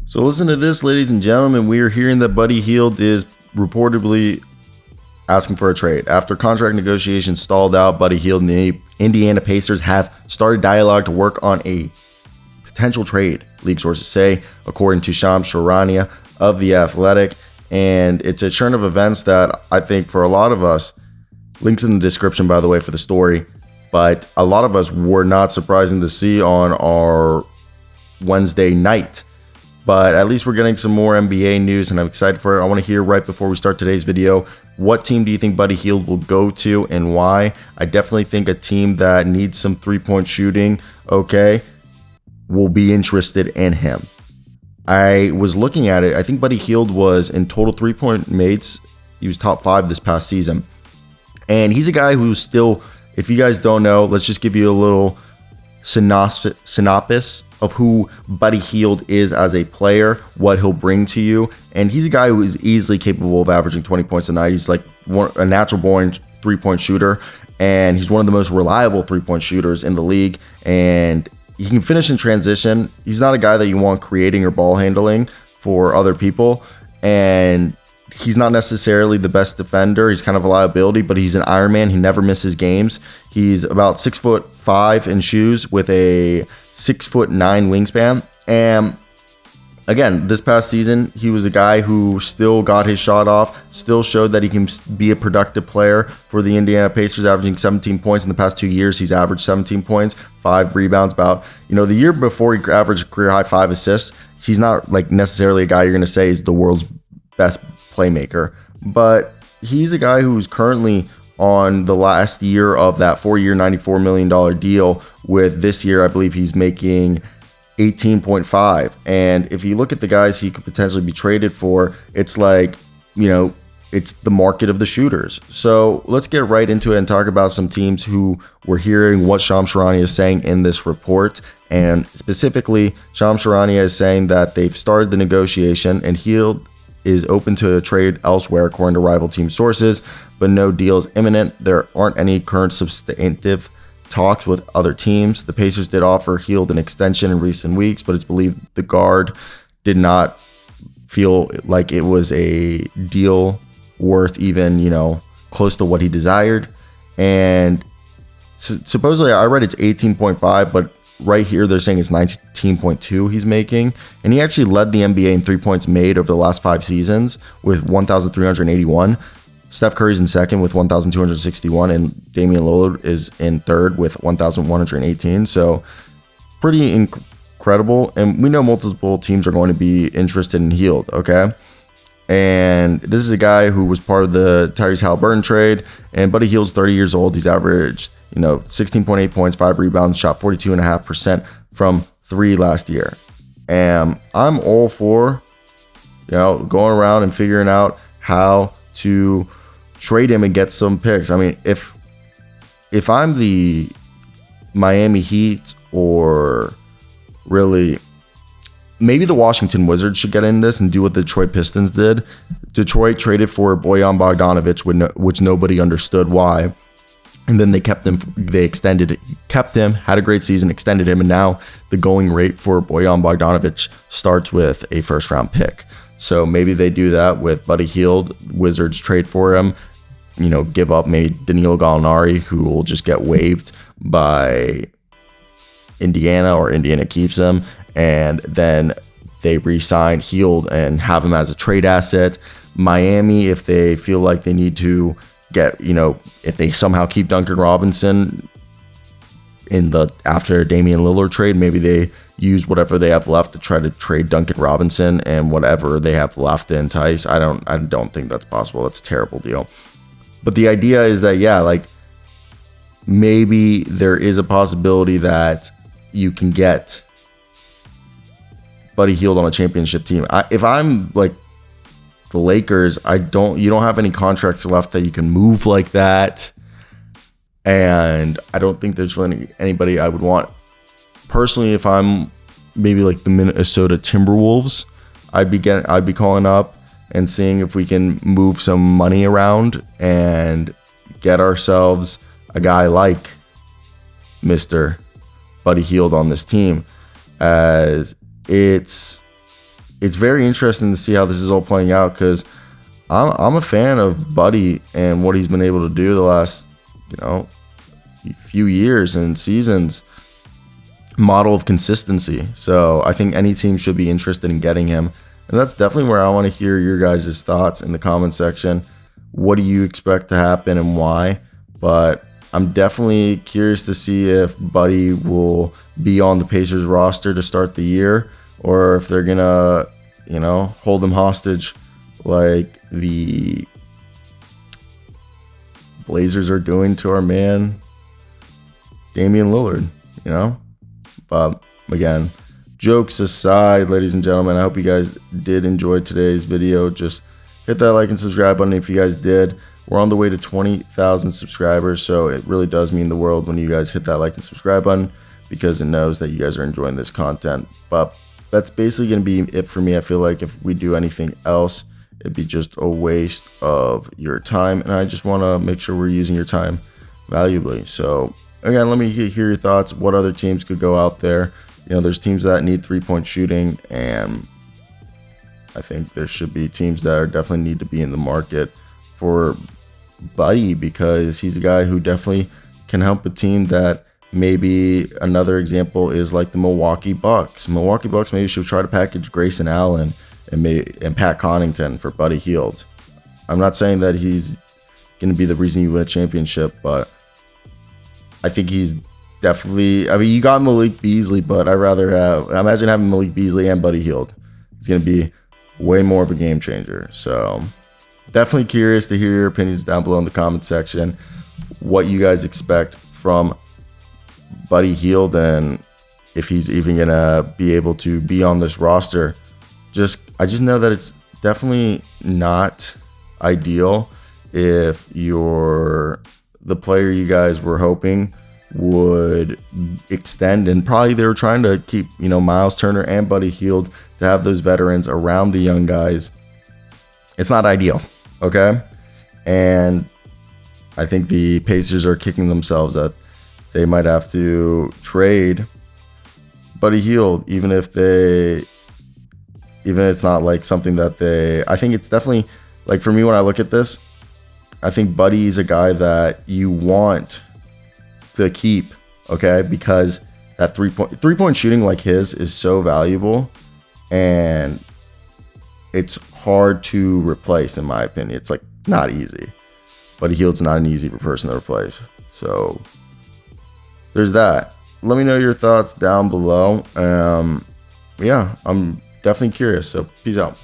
So listen to this, ladies and gentlemen. We are hearing that Buddy Hield is reportedly asking for a trade. After contract negotiations stalled out, Buddy Hield and the Indiana Pacers have started dialogue to work on a potential trade, league sources say, according to Charania of The Athletic. And it's a churn of events that I think for a lot of us, links in the description, by the way, for the story, but a lot of us were not surprising to see on our Wednesday night. But at least we're getting some more NBA news, and I'm excited for it. I want to hear right before we start today's video, what team do you think Buddy Hield will go to and why? I definitely think a team that needs some three-point shooting, okay, will be interested in him. I was looking at it. I think Buddy Hield was in total three-point mates. He was top 5 this past season. And he's a guy who's still, if you guys don't know, let's just give you a little synopsis of who Buddy Hield is as a player, what he'll bring to you. And he's a guy who is easily capable of averaging 20 points a night. He's like a natural born three-point shooter, and he's one of the most reliable three-point shooters in the league. And he can finish in transition. He's not a guy that you want creating or ball handling for other people. And he's not necessarily the best defender. He's kind of a liability, but he's an Iron Man. He never misses games. He's about 6'5" in shoes with a 6'9" wingspan. And again, this past season, he was a guy who still got his shot off, still showed that he can be a productive player for the Indiana Pacers, averaging 17 points in the past 2 years. He's averaged 17 points, 5 rebounds, the year before he averaged career high 5 assists. He's not like necessarily a guy you're going to say is the world's best playmaker, but he's a guy who's currently on the last year of that 4-year, $94 million deal. With this year, I believe he's making 18.5. And if you look at the guys he could potentially be traded for, it's like, it's the market of the shooters. So let's get right into it and talk about some teams who we're hearing what Charania is saying in this report. And specifically, Charania is saying that they've started the negotiation and Hield is open to a trade elsewhere, according to rival team sources, but no deal is imminent. There aren't any current substantive talks with other teams. The Pacers did offer Hield an extension in recent weeks, but it's believed the guard did not feel like it was a deal worth even, close to what he desired. And supposedly, I read it's 18.5, but right here they're saying it's 19.2 he's making, and he actually led the NBA in 3 points made over the last 5 seasons with 1,381. Steph Curry's in second with 1,261, and Damian Lillard is in third with 1,118. So pretty incredible, and we know multiple teams are going to be interested in Hield, okay? And this is a guy who was part of the Tyrese Halliburton trade, and Buddy Hield's 30 years old. He's averaged 16.8 points, 5 rebounds, shot 42.5% from 3 last year. And I'm all for, going around and figuring out how to trade him and get some picks. I mean, if I'm the Miami Heat, or really maybe the Washington Wizards should get in this and do what the Detroit Pistons did. Detroit traded for Bojan Bogdanovic, which nobody understood why. And then they kept him, had a great season, extended him, and now the going rate for Bojan Bogdanovic starts with a first-round pick. So maybe they do that with Buddy Hield. Wizards trade for him, give up maybe Danilo Gallinari, who will just get waived by Indiana, or Indiana keeps him, and then they re-sign Hield and have him as a trade asset. Miami, if they feel like they need to get, if they somehow keep Duncan Robinson after Damian Lillard trade, maybe they use whatever they have left to try to trade Duncan Robinson and whatever they have left to entice. I don't think that's possible. That's a terrible deal. But the idea is that, maybe there is a possibility that you can get Buddy Hield on a championship team. If I'm like the Lakers, you don't have any contracts left that you can move like that. And I don't think there's really anybody I would want. Personally, if I'm maybe like the Minnesota Timberwolves, I'd be calling up and seeing if we can move some money around and get ourselves a guy like Mr. Buddy Hield on this team, as it's it's very interesting to see how this is all playing out, because I'm a fan of Buddy and what he's been able to do the last, few years and seasons. Model of consistency. So I think any team should be interested in getting him. And that's definitely where I want to hear your guys' thoughts in the comment section. What do you expect to happen and why? But I'm definitely curious to see if Buddy will be on the Pacers roster to start the year, or if they're going to, hold him hostage like the Blazers are doing to our man, Damian Lillard, But again, jokes aside, ladies and gentlemen, I hope you guys did enjoy today's video. Just hit that like and subscribe button if you guys did. We're on the way to 20,000 subscribers, so it really does mean the world when you guys hit that like and subscribe button, because it knows that you guys are enjoying this content. But that's basically going to be it for me. I feel like if we do anything else, it'd be just a waste of your time, and I just want to make sure we're using your time valuably. So again, let me hear your thoughts. What other teams could go out there? There's teams that need three-point shooting, and I think there should be teams that are definitely need to be in the market for Buddy, because he's a guy who definitely can help a team that maybe another example is like the Milwaukee Bucks. Milwaukee Bucks maybe should try to package Grayson Allen and Pat Connaughton for Buddy Hield. I'm not saying that he's going to be the reason you win a championship, but I think he's definitely, you got Malik Beasley, but imagine having Malik Beasley and Buddy Hield. It's going to be way more of a game changer. So definitely curious to hear your opinions down below in the comment section, what you guys expect from Buddy Hield, and if he's even going to be able to be on this roster. I just know that it's definitely not ideal if the player you guys were hoping would extend, and probably they were trying to keep Miles Turner and Buddy Hield to have those veterans around the young guys. It's not ideal, okay? And I think the Pacers are kicking themselves that they might have to trade Buddy Hield, even if it's not like something that I think it's definitely, like, for me, when I look at this, I think Buddy's a guy that you want to keep, okay? Because that three-point shooting like his is so valuable, and it's hard to replace, in my opinion. It's like not easy. Buddy Hield's not an easy person to replace. So there's that. Let me know your thoughts down below. Yeah, I'm definitely curious. So peace out.